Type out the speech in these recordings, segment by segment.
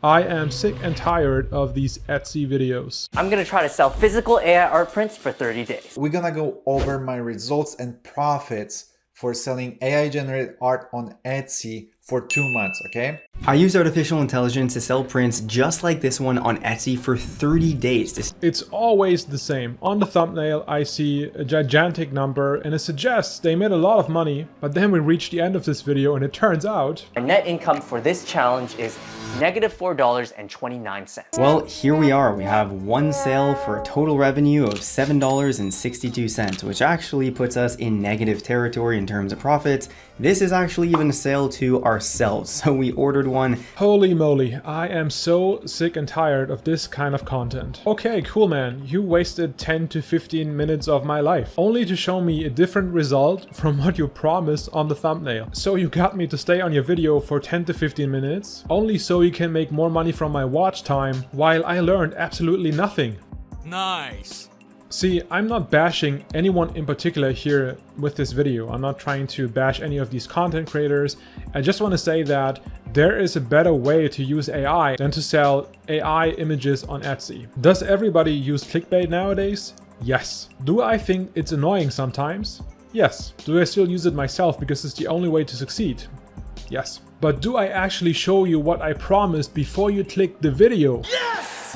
I am sick and tired of these Etsy videos. I'm gonna try to sell physical AI art prints for 30 days. We're gonna go over my results and profits for selling AI generated art on Etsy for 2 months, okay? I used artificial intelligence to sell prints just like this one on Etsy for 30 days. It's always the same. On the thumbnail, I see a gigantic number and it suggests they made a lot of money, but then we reach the end of this video and it turns out My net income for this challenge is -$4.29. Well, here we are. We have one sale for a total revenue of $7.62, which actually puts us in negative territory in terms of profits. This is actually even a sale to ourselves, so we ordered one. Holy moly, I am so sick and tired of this kind of content. Okay, cool man, you wasted 10 to 15 minutes of my life, only to show me a different result from what you promised on the thumbnail. So you got me to stay on your video for 10 to 15 minutes, only so you can make more money from my watch time, while I learned absolutely nothing. Nice. See, I'm not bashing anyone in particular here with this video. I'm not trying to bash any of these content creators. I just want to say that there is a better way to use AI than to sell AI images on Etsy. Does everybody use clickbait nowadays? Yes. Do I think it's annoying sometimes? Yes. Do I still use it myself because it's the only way to succeed? Yes. But do I actually show you what I promised before you click the video? Yes!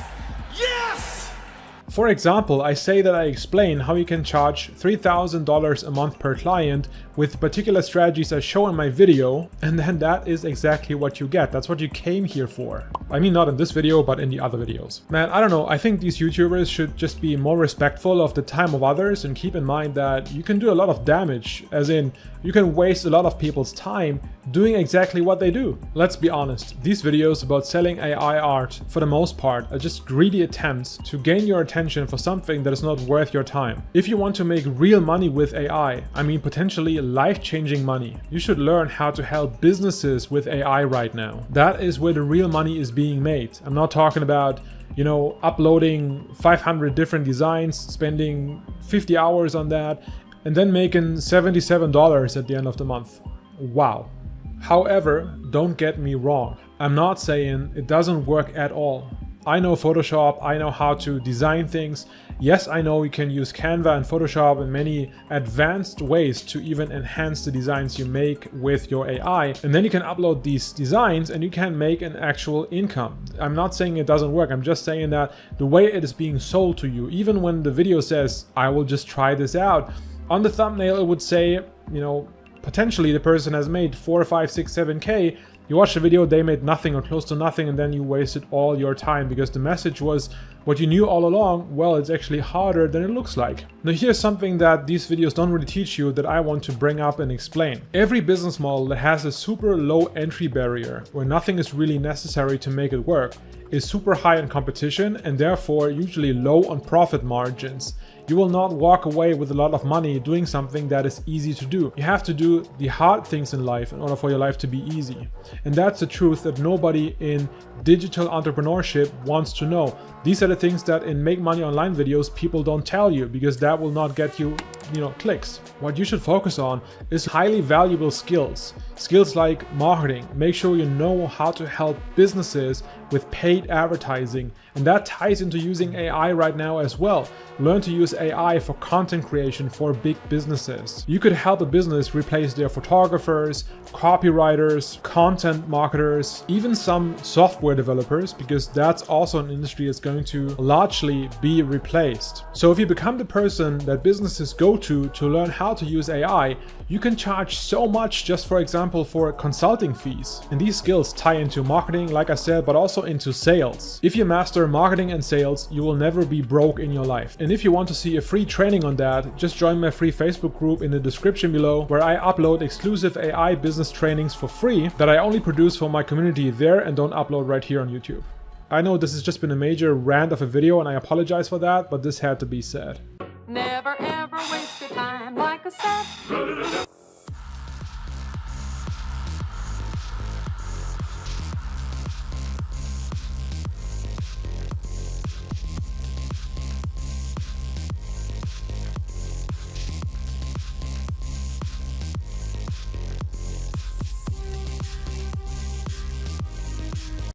Yes! For example, I say that I explain how you can charge $3,000 a month per client with particular strategies I show in my video, and then that is exactly what you get. That's what you came here for. I mean, not in this video, but in the other videos. Man, I don't know. I think these YouTubers should just be more respectful of the time of others and keep in mind that you can do a lot of damage, as in you can waste a lot of people's time doing exactly what they do. Let's be honest, these videos about selling AI art, for the most part, are just greedy attempts to gain your attention for something that is not worth your time. If you want to make real money with AI, I mean potentially life-changing money, you should learn how to help businesses with AI right now. That is where the real money is being made. I'm not talking about, you know, uploading 500 different designs, spending 50 hours on that, and then making $77 at the end of the month. Wow. However, don't get me wrong. I'm not saying it doesn't work at all. I know Photoshop, I know how to design things. Yes, I know you can use Canva and Photoshop in many advanced ways to even enhance the designs you make with your AI. And then you can upload these designs and you can make an actual income. I'm not saying it doesn't work. I'm just saying that the way it is being sold to you, even when the video says, I will just try this out, on the thumbnail it would say, you know, potentially the person has made 4, 5, 6, 7K. You watch the video, they made nothing or close to nothing, and then you wasted all your time because the message was what you knew all along. Well, it's actually harder than it looks like. Now here's something that these videos don't really teach you that I want to bring up and explain. Every business model that has a super low entry barrier, where nothing is really necessary to make it work, is super high in competition and therefore usually low on profit margins. You will not walk away with a lot of money doing something that is easy to do. You have to do the hard things in life in order for your life to be easy. And that's the truth that nobody in digital entrepreneurship wants to know. These are the things that in Make Money Online videos people don't tell you, because that will not get you, clicks. What you should focus on is highly valuable skills. Skills like marketing. Make sure you know how to help businesses with paid advertising. And that ties into using AI right now as well. Learn to use AI for content creation for big businesses. You could help a business replace their photographers, copywriters, content marketers, even some software developers, because that's also an industry that's going to largely be replaced. So if you become the person that businesses go to learn how to use AI, you can charge so much just, for example, for consulting fees. And these skills tie into marketing, like I said, but also into sales. If you master marketing and sales, you will never be broke in your life. And if you want to see a free training on that, just join my free Facebook group in the description below, where I upload exclusive AI business trainings for free that I only produce for my community there and don't upload right here on YouTube. I know this has just been a major rant of a video and I apologize for that, but this had to be said. Never ever waste your time like a sap.